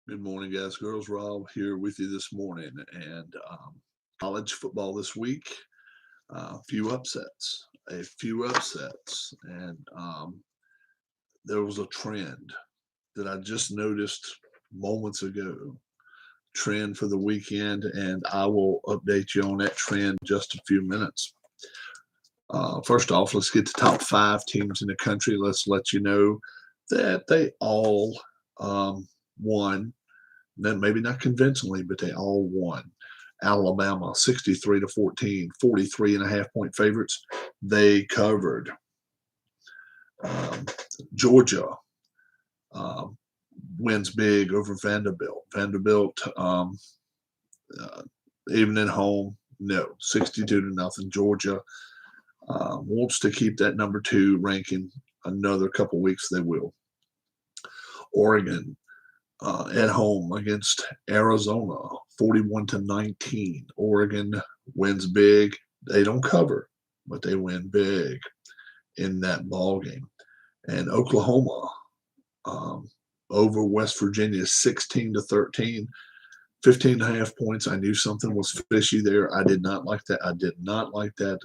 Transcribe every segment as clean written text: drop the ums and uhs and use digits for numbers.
Good morning, guys, girls. Rob here with you this morning, and college football this week. A few upsets, and there was a trend that I just noticed moments ago. Trend for the weekend, and I will update you on that trend in just a few minutes. First off, let's get the top five teams in the country. Let's let you know that they all won. Then maybe not convincingly, but they all won. Alabama 63-14, 43.5 point favorites. They covered. Um, Georgia um, wins big over Vanderbilt. Vanderbilt, uh, even at home, no, 62-0. Georgia wants to keep that number two ranking another couple weeks. They will. Oregon at home against Arizona, 41-19. Oregon wins big. They don't cover, but they win big in that ball game. And Oklahoma over West Virginia, 16-13, 15.5 points. I knew something was fishy there. I did not like that. I did not like that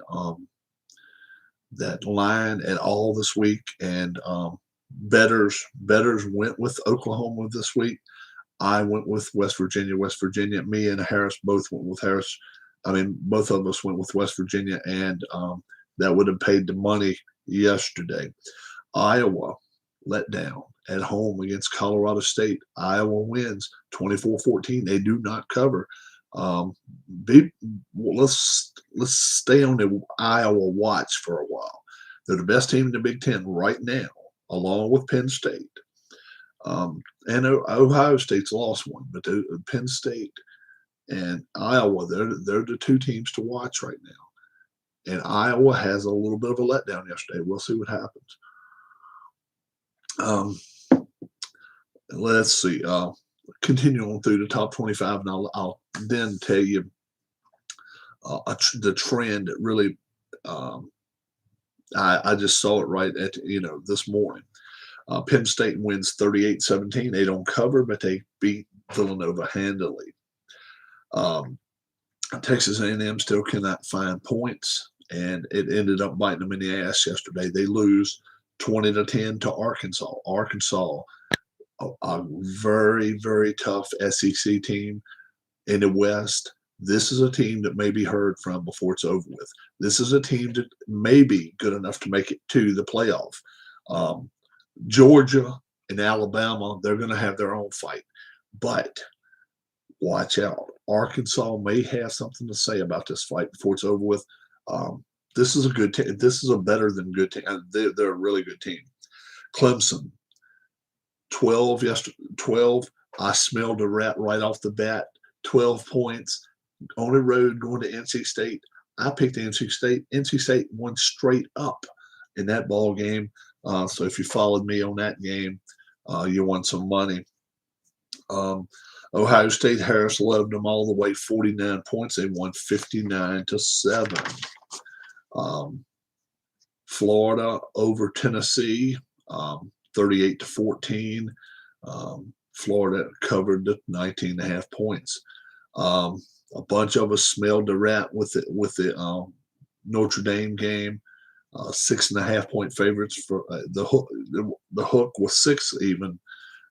that line at all this week. And betters went with Oklahoma this week. I went with West Virginia. West Virginia. Me and Harris both went with Harris. I mean, both of us went with West Virginia, and that would have paid the money yesterday. Iowa let down at home against Colorado State. Iowa wins 24-14. They do not cover. Let's stay on the Iowa watch for a while. They're the best team in the Big Ten right now, along with Penn State. And Ohio State's lost one, but Penn State and Iowa, they're the two teams to watch right now. And Iowa has a little bit of a letdown yesterday. We'll see what happens. Let's see. Continue on through the top 25, and I'll then tell you the trend that really I just saw it right at this morning. Penn State wins 38-17. They don't cover, but they beat Villanova handily. Texas A&M still cannot find points, and it ended up biting them in the ass yesterday. They lose 20-10 to Arkansas. Arkansas, a very, very tough SEC team in the West. This is a team that may be heard from before it's over with. This is a team that may be good enough to make it to the playoff. Georgia and Alabama, they're going to have their own fight. But watch out. Arkansas may have something to say about this fight before it's over with. This is a good team. This is a better than good team. They're a really good team. Clemson, 12 yesterday. 12. I smelled a rat right off the bat. 12 points on the road going to NC State. I picked NC State. NC State won straight up in that ball game. So if you followed me on that game, you won some money. Ohio State, Harris loved them all the way, 49 points. They won 59-7. Florida over Tennessee, 38-14. Florida covered the 19.5 points. A bunch of us smelled the rat with the Notre Dame game. 6.5 point favorites for the hook. The hook was 6 even.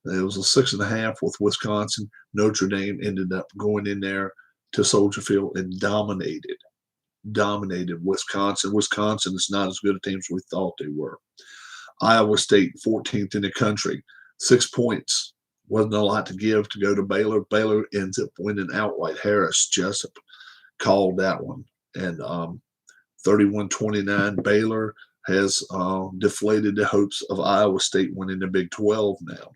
It was a 6.5 with Wisconsin. Notre Dame ended up going in there to Soldier Field and dominated Wisconsin. Wisconsin is not as good a team as we thought they were. Iowa State, 14th in the country, 6 points. Wasn't a lot to give to go to Baylor. Baylor ends up winning outright. Harris Jessup called that one. And 31-29. Baylor has deflated the hopes of Iowa State winning the Big 12 now.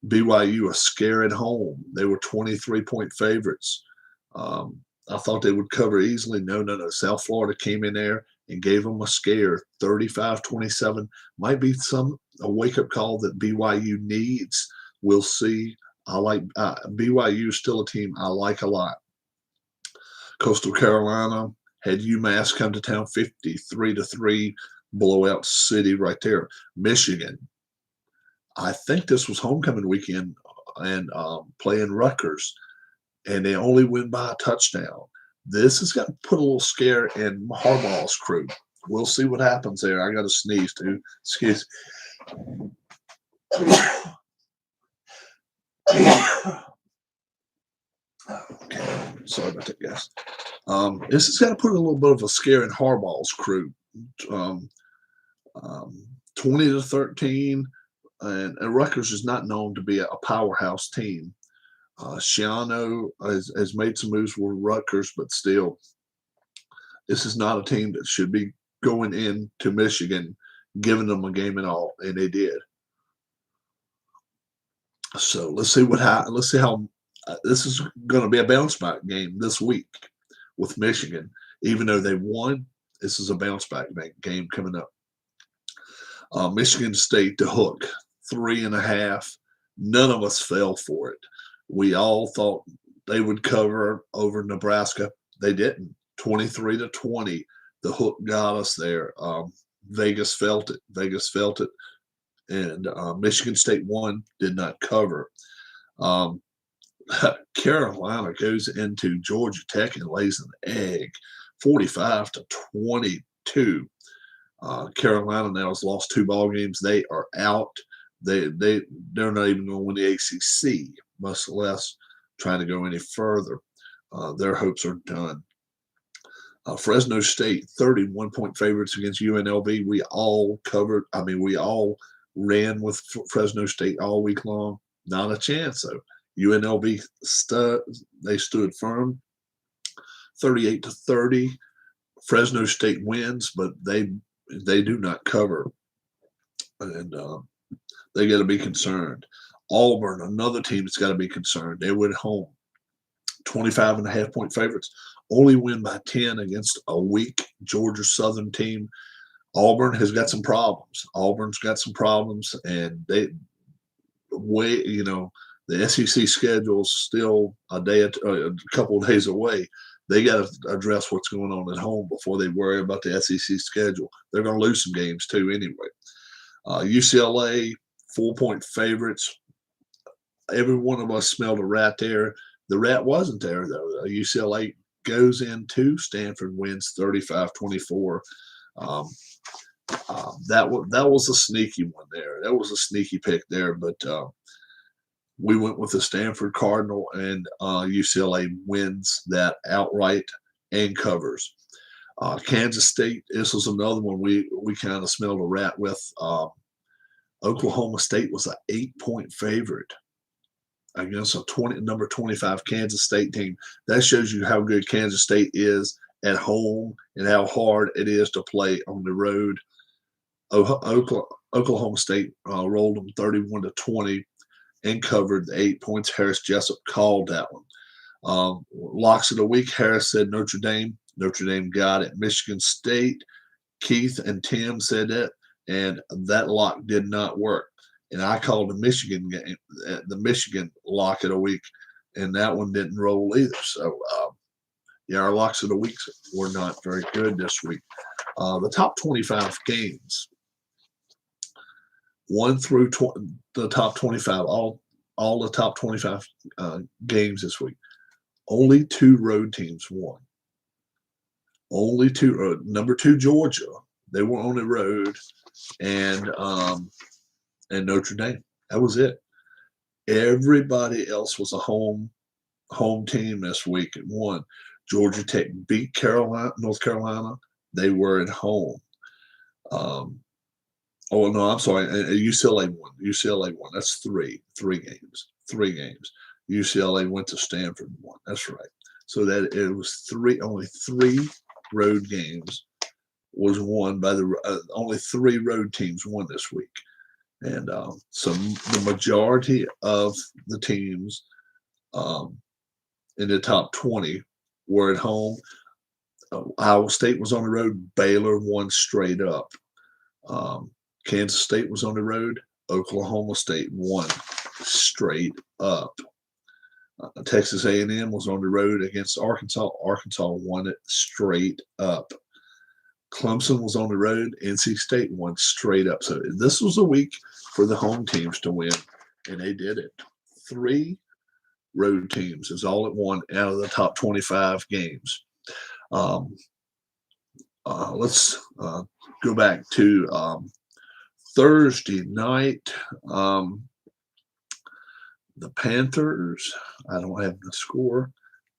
BYU, a scare at home. They were 23-point favorites. I thought they would cover easily. No. South Florida came in there and gave them a scare. 35-27. Might be a wake-up call that BYU needs. We'll see. I like BYU is still a team I like a lot. Coastal Carolina had UMass come to town, 53-3, blowout city right there. Michigan, I think this was homecoming weekend. playing Rutgers, and they only win by a touchdown. This has got to put a little scare in Harbaugh's crew. We'll see what happens there. I got to sneeze too. Excuse. Okay, sorry about that, guys. This has got to put a little bit of a scare in Harbaugh's crew. 20-13, and Rutgers is not known to be a powerhouse team. Shiano has made some moves with Rutgers, but still, this is not a team that should be going into Michigan, giving them a game at all, and they did. So let's see what happens. Let's see how this is going to be a bounce back game this week with Michigan. Even though they won, this is a bounce back game coming up. Michigan State to hook 3.5. None of us fell for it. We all thought they would cover over Nebraska. They didn't. 23-20. The hook got us there. Vegas felt it. And Michigan State won, did not cover. Carolina goes into Georgia Tech and lays an egg, 45-22. Carolina now has lost 2 ball games. They are out. They're not even going to win the ACC, much less trying to go any further. Their hopes are done. Fresno State, 31-point favorites against UNLV. We all covered. We all ran with Fresno State all week long. Not a chance, though. UNLV they stood firm, 38-30. Fresno State wins, but they do not cover, and they got to be concerned. Auburn, another team that's got to be concerned. They went home, 25.5-point favorites. Only win by 10 against a weak Georgia Southern team. Auburn has got some problems. And the SEC schedule is still a couple of days away. They got to address what's going on at home before they worry about the SEC schedule. They're going to lose some games too anyway. UCLA, 4-point favorites. Every one of us smelled a rat there. The rat wasn't there, though. UCLA goes into Stanford, wins 35-24. That was a sneaky one there. That was a sneaky pick there, but we went with the Stanford Cardinal, and UCLA wins that outright and covers. Kansas State, this was another one we kind of smelled a rat with. Oklahoma State was an 8-point favorite against a number 25 Kansas State team. That shows you how good Kansas State is at home and how hard it is to play on the road. Oklahoma State rolled them 31-20 and covered the 8 points. Harris Jessup called that one. Locks of the week, Harris said Notre Dame. Notre Dame got it. Michigan State, Keith and Tim said that, and that lock did not work. And I called the Michigan game, the Michigan lock of the week, and that one didn't roll either. So, our locks of the week were not very good this week. The top 25 games, 1 through the top 25, all the top 25 games this week. Only 2 road teams won. Only 2. Number 2, Georgia. They were on the road, and Notre Dame. That was it. Everybody else was a home team this week and won. Georgia Tech beat North Carolina. They were at home. UCLA won. UCLA won. That's 3 games. 3 games. UCLA went to Stanford and won. That's right. So that it was only 3 road games was won by only 3 road teams won this week. And the majority of the teams in the top 20 were at home. Iowa State was on the road. Baylor won straight up. Kansas State was on the road. Oklahoma State won straight up. Texas A&M was on the road against Arkansas. Arkansas won it straight up. Clemson was on the road. NC State won straight up. So this was a week for the home teams to win, and they did it. 3 road teams is all it won out of the top 25 games. Let's go back to Thursday night. The Panthers, I don't have the score.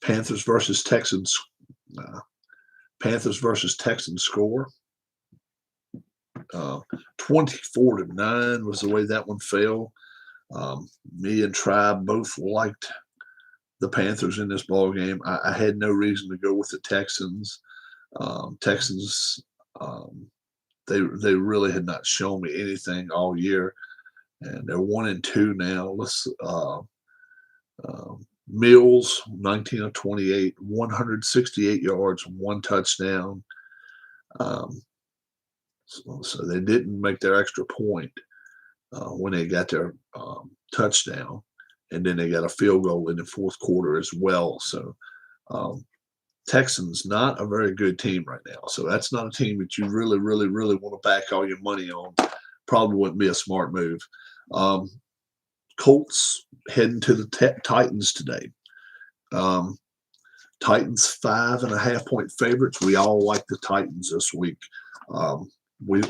Panthers versus Texans. Panthers versus Texan Score. 24-9 was the way that one fell. Me and Tribe both liked the Panthers in this ball game. I had no reason to go with the Texans. Texans, they really had not shown me anything all year, and they're 1-2 now. Let's Mills, 19 of 28, 168 yards, 1 touchdown. So they didn't make their extra point when they got their touchdown, and then they got a field goal in the fourth quarter as well. So Texans, not a very good team right now. So that's not a team that you really, really, really want to back all your money on. Probably wouldn't be a smart move. Colts heading to the Titans today. Titans 5.5-point favorites. We all like the Titans this week. We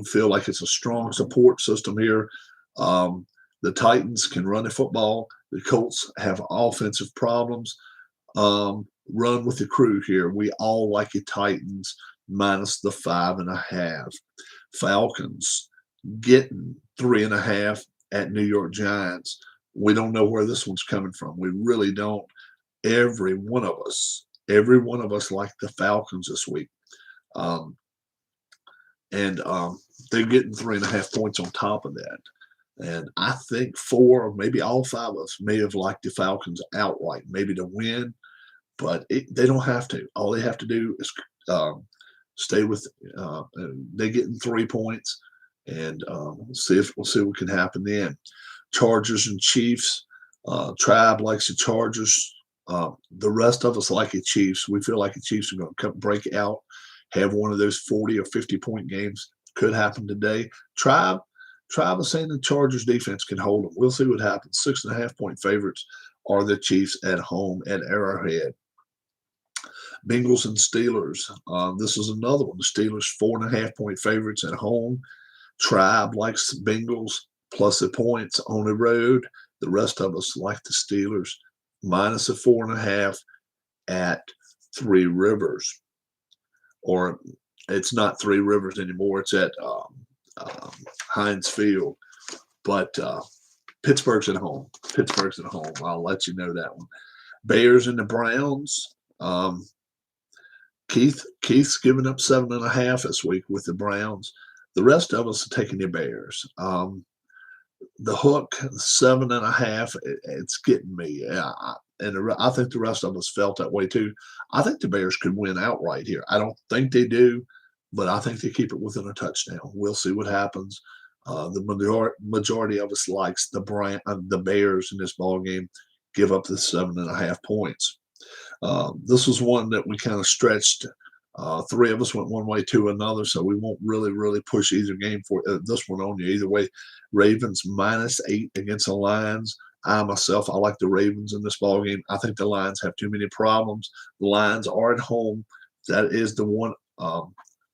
feel like it's a strong support system here. The Titans can run the football. The Colts have offensive problems. Run with the crew here. We all like the Titans minus the 5.5. Falcons getting 3.5 at New York Giants. We don't know where this one's coming from. We really don't. Every one of us like the Falcons this week. And they're getting 3.5 points on top of that. And I think 4 or maybe all 5 of us may have liked the Falcons outright, maybe to win, but they don't have to. All they have to do is stay with. They're getting 3 points, and we'll see what can happen then. Chargers and Chiefs. Tribe likes the Chargers. The rest of us like the Chiefs. We feel like the Chiefs are going to break out, have one of those 40 or 50-point games. Could happen today. Tribe is saying the Chargers defense can hold them. We'll see what happens. 6.5-point favorites are the Chiefs at home at Arrowhead. Bengals and Steelers. This is another one. The Steelers 4.5-point favorites at home. Tribe likes the Bengals plus the points on the road. The rest of us like the Steelers minus a 4.5 at Three Rivers. Or it's not Three Rivers anymore. It's at Heinz Field. But Pittsburgh's at home. I'll let you know that one. Bears and the Browns. Keith's given up 7.5 this week with the Browns. The rest of us are taking the Bears. The hook 7.5. It's getting me. And I think the rest of us felt that way too. I think the Bears could win outright here. I don't think they do, but I think they keep it within a touchdown. We'll see what happens. The majority of us likes the Bears in this ball game. Give up the 7.5 points. This was one that we kind of stretched. 3 of us went one way to another, so we won't really push either game for this one on you. Either way, Ravens -8 against the Lions. I like the Ravens in this ball game. I think the Lions have too many problems. The Lions are at home. That is the one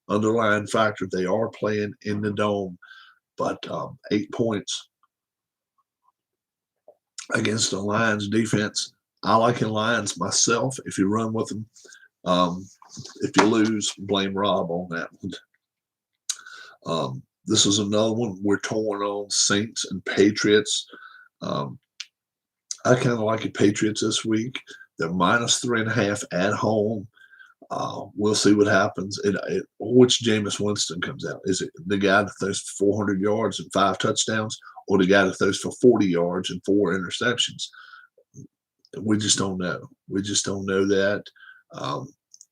underlying factor. They are playing in the dome, but 8 points against the Lions defense. I like the Lions myself. If you run with them, if you lose, blame Rob on that one. This is another one we're torn on. Saints and Patriots. I kind of like the Patriots this week. They're -3.5 at home. We'll see what happens. Which Jameis Winston comes out? Is it the guy that throws 400 yards and 5 touchdowns, or the guy that throws for 40 yards and 4 interceptions? We just don't know. We just don't know that.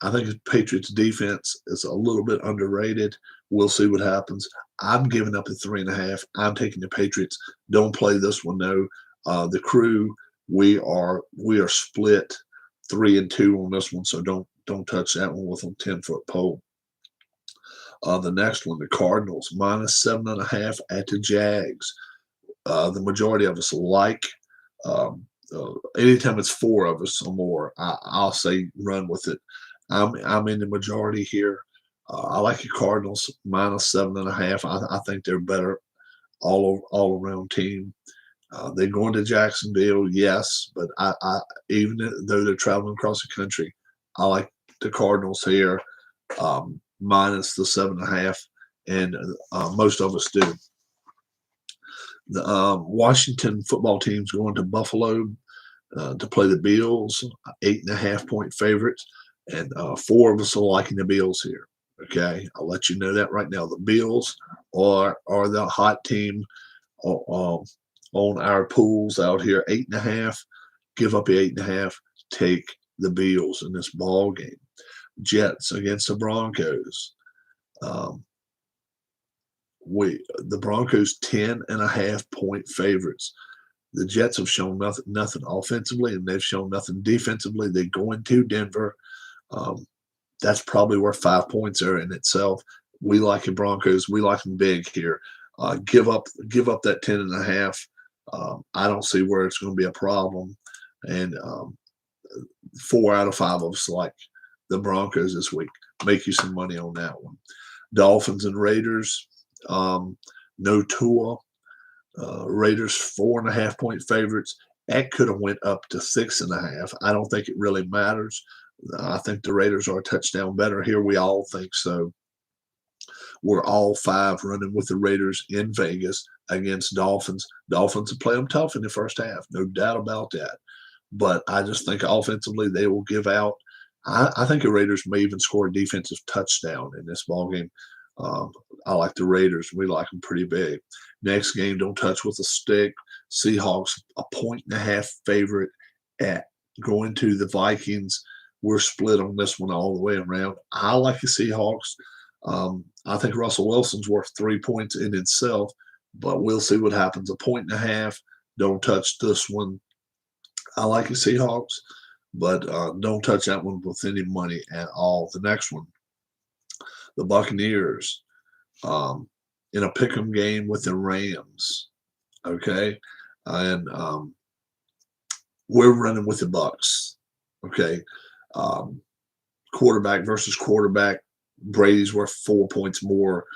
I think the Patriots defense is a little bit underrated. We'll see what happens. I'm giving up the 3.5. I'm taking the Patriots. Don't play this one though. The crew, we are split 3-2 on this one, so don't touch that one with a 10-foot pole. The next one, the Cardinals -7.5 at the Jags. The majority of us like Anytime it's four of us or more, I'll say run with it. I'm in the majority here. I like the Cardinals minus 7.5. I think they're better all around team. They're going to Jacksonville, yes, but even though they're traveling across the country, I like the Cardinals here minus the 7.5, and most of us do. The Washington football team's going to Buffalo to play the Bills, 8.5-point favorites, and four of us are liking the Bills here. Okay, I'll let you know that right now. The Bills are the hot team on our pools out here. 8.5. Give up the 8.5. Take the Bills in this ball game. Jets against the Broncos. The Broncos 10.5-point favorites. The Jets have shown nothing offensively, and they've shown nothing defensively. They're going to Denver. That's probably where 5 points are in itself. We like the Broncos. We like them big here. Give up that 10.5. I don't see where it's going to be a problem. And 4 out of 5 of us like the Broncos this week. Make you some money on that one. Dolphins and Raiders. No Tua. Raiders 4.5-point favorites. That could have went up to 6.5. I don't think it really matters. I think the Raiders are a touchdown better here. We all think so. We're all 5 running with the Raiders in Vegas against Dolphins. Dolphins will play them tough in the first half, no doubt about that. But I just think offensively they will give out. I think the Raiders may even score a defensive touchdown in this ballgame. I like the Raiders. We like them pretty big. Next game, don't touch with a stick. Seahawks, a 1.5 favorite at going to the Vikings. We're split on this one all the way around. I like the Seahawks. I think Russell Wilson's worth 3 points in itself, but we'll see what happens. 1.5. Don't touch this one. I like the Seahawks, but don't touch that one with any money at all. The next one, the Buccaneers, in a pick'em game with the Rams. Okay, and we're running with the Bucks. Okay, quarterback versus quarterback. Brady's worth 4 points more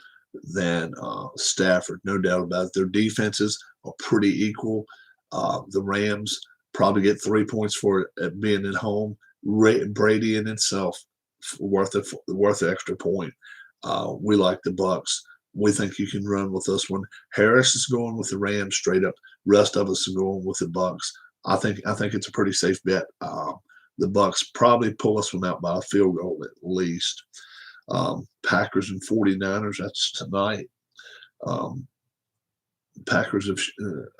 than Stafford, no doubt about it. Their defenses are pretty equal. The Rams probably get 3 points for it being at home. Brady in itself worth the extra point. We like the Bucks. We think you can run with this one. Harris is going with the Rams straight up. Rest of us are going with the Bucks. I think it's a pretty safe bet. The Bucks probably pull us one out by a field goal at least. Packers and 49ers, that's tonight. Packers have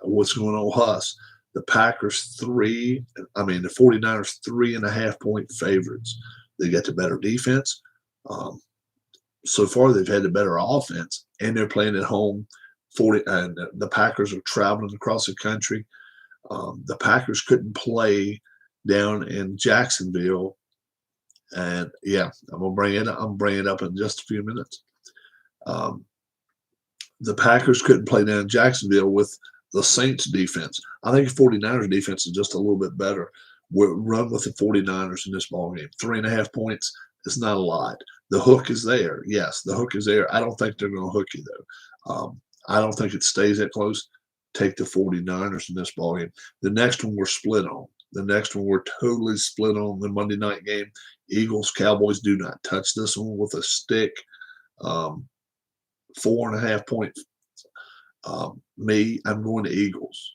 what's going on with us? The Packers the 49ers 3.5-point favorites. They get the better defense. So far, they've had the better offense, and they're playing at home. And the Packers are traveling across the country. The Packers couldn't play down in Jacksonville, and yeah, I'm bringing it up in just a few minutes. The Packers couldn't play down in Jacksonville with the Saints defense. I think the 49ers defense is just a little bit better. We'll run with the 49ers in this ballgame. 3.5 points is not a lot. The hook is there. Yes, the hook is there. I don't think they're going to hook you, though. I don't think it stays that close. Take the 49ers in this ballgame. The next one we're split on. The next one we're totally split on, the Monday night game. Eagles, Cowboys, do not touch this one with a stick. 4.5 points. I'm going to Eagles.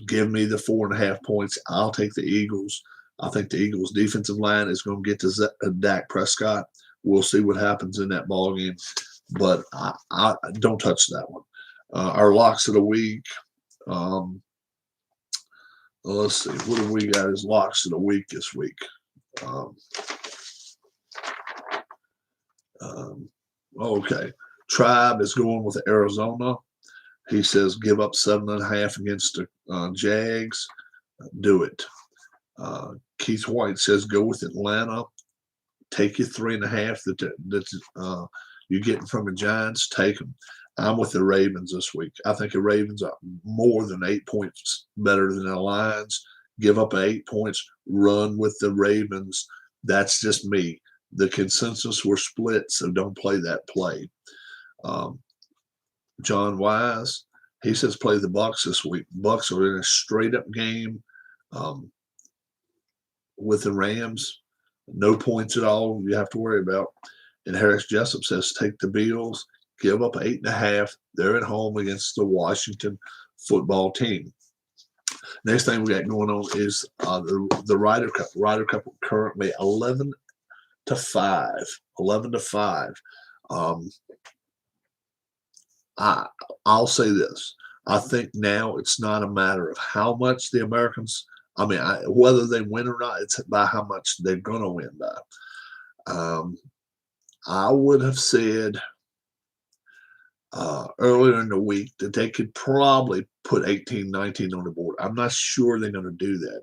Give me the 4.5 points. I'll take the Eagles. I think the Eagles' defensive line is going to get to Dak Prescott. We'll see what happens in that ball game, but I don't touch that one. Our locks of the week. Let's see. What have we got as locks of the week this week? Okay. Tribe is going with Arizona. He says give up 7.5 against the Jags. Do it. Keith White says go with Atlanta. Take your 3.5 that you're getting from the Giants. Take them. I'm with the Ravens this week. I think the Ravens are more than 8 points better than the Lions. Give up 8 points, run with the Ravens. That's just me. The consensus were split, so don't play that play. Um, John Wise, he says play the Bucs this week. Bucs are in a straight up game with the Rams. No points at all you have to worry about. And Harris Jessup says take the Bills, give up 8.5. They're at home against the Washington football team. Next thing we got going on is the Ryder Cup. Ryder Cup currently 11-5. 11-5. I'll say this. I think now it's not a matter of how much the Americans, whether they win or not, it's by how much they're going to win by. I would have said earlier in the week that they could probably put 18-19 on the board. I'm not sure they're going to do that.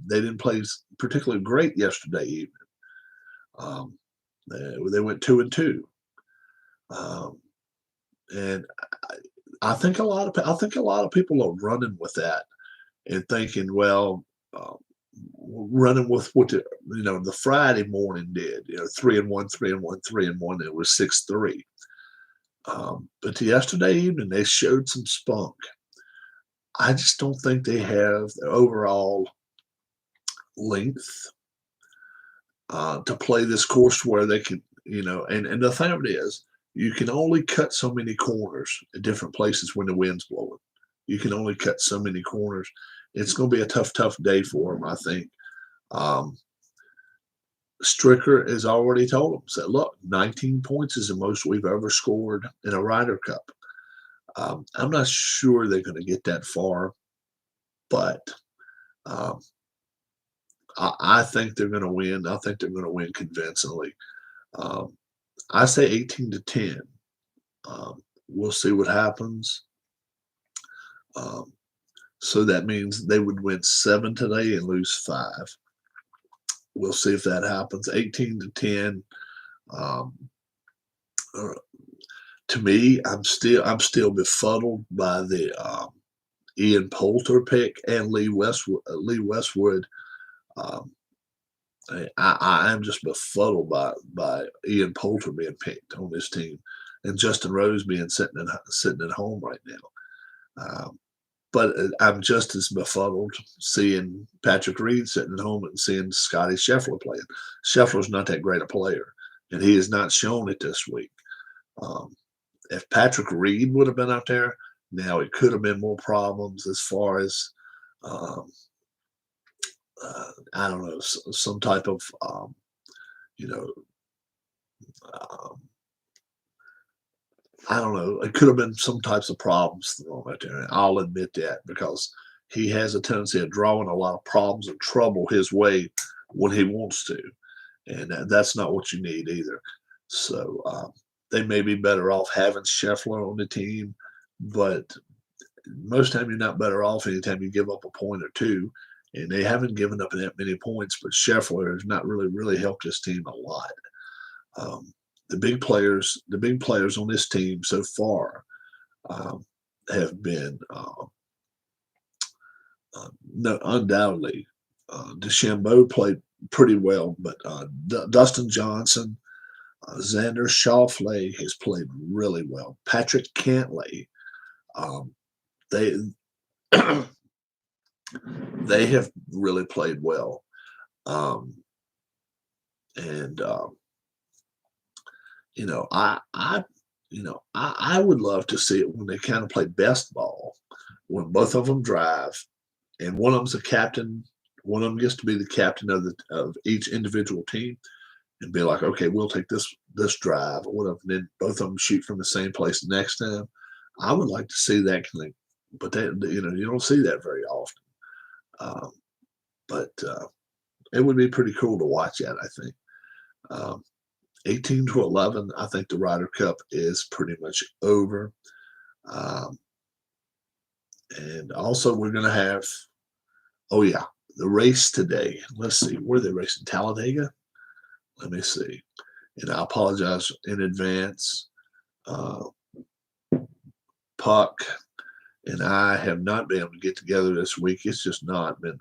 They didn't play particularly great yesterday evening. They went 2-2. And I think a lot of people are running with that and thinking, well, running with what the Friday morning did. 3-1, 3-1, 3-1. It was 6-3. But yesterday evening they showed some spunk. I just don't think they have the overall length to play this course where they can, and the thing of it is, you can only cut so many corners at different places when the wind's blowing. You can only cut so many corners. It's going to be a tough day for them, I think. Stricker has already told them, said, look, 19 points is the most we've ever scored in a Ryder Cup. I'm not sure they're going to get that far, but I think they're going to win. I think they're going to win convincingly. I say 18-10. We'll see what happens. So that means they would win 7 today and lose 5. We'll see if that happens. 18-10. To me, I'm still befuddled by the Ian Poulter pick and Lee Westwood. I am just befuddled by Ian Poulter being picked on this team, and Justin Rose being sitting at home right now. But I'm just as befuddled seeing Patrick Reed sitting at home and seeing Scotty Scheffler playing. Scheffler's not that great a player, and he has not shown it this week. If Patrick Reed would have been out there, now it could have been more problems as far as I don't know, some type of I don't know. It could have been some types of problems thrown out there. I'll admit that, because he has a tendency of drawing a lot of problems and trouble his way when he wants to. And that's not what you need either. So they may be better off having Scheffler on the team, but most time you're not better off anytime you give up a point or two. And they haven't given up that many points, but Scheffler has not really helped his team a lot. The big players on this team so far have been undoubtedly. DeChambeau played pretty well, but Dustin Johnson, Xander Schauffele has played really well. Patrick Cantlay, they they have really played well, I would love to see it when they kind of play best ball, when both of them drive, and one of them's a captain. One of them gets to be the captain of each individual team, and be like, okay, we'll take this drive or whatever. And then both of them shoot from the same place the next time. I would like to see that kind of, but you don't see that very often. But it would be pretty cool to watch that, I think. 18-11, I think the Ryder Cup is pretty much over. And also we're going to have, the race today. Let's see, where are they racing? Talladega? Let me see. And I apologize in advance. Puck and I have not been able to get together this week. It's just not been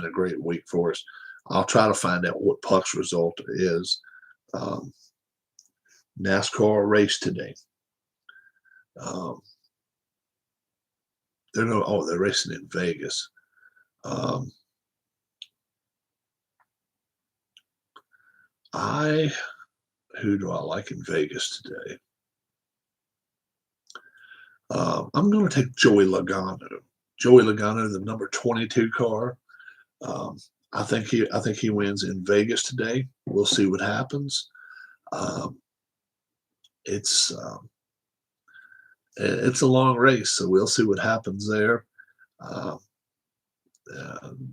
a great week for us. I'll try to find out what Puck's result is. NASCAR race today. They're racing in Vegas. Who do I like in Vegas today? I'm going to take Joey Logano. Joey Logano, the number 22 car. I think he wins in Vegas today. We'll see what happens. It's a long race, so we'll see what happens there.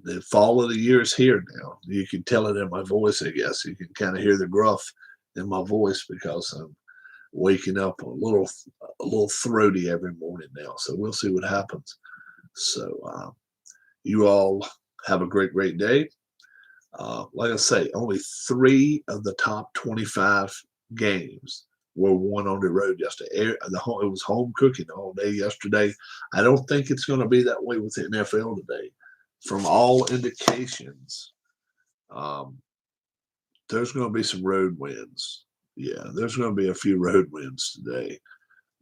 The fall of the year is here now. You can tell it in my voice, I guess. You can kind of hear the gruff in my voice because I'm waking up a little throaty every morning now. So we'll see what happens. So you all have a great day. Like I say, only 3 of the top 25 games were won on the road yesterday. It was home cooking all day yesterday. I don't think it's going to be that way with the NFL today. From all indications, there's going to be some road wins. Yeah, there's going to be a few road wins today,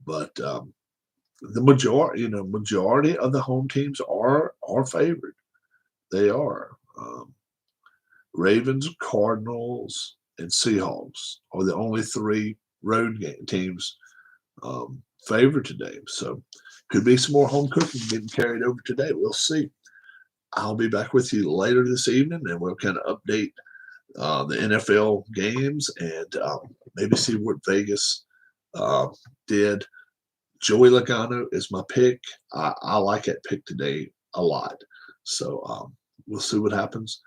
but the majority of the home teams are favored. They are. Ravens, Cardinals, and Seahawks are the only 3 road teams favored today. So could be some more home cooking getting carried over today. We'll see. I'll be back with you later this evening, and we'll kind of update the NFL games and maybe see what Vegas did. Joey Logano is my pick. I like that pick today a lot. So we'll see what happens.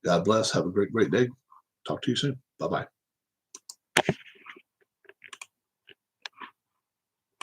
God bless. Have a great day. Talk to you soon. Bye-bye.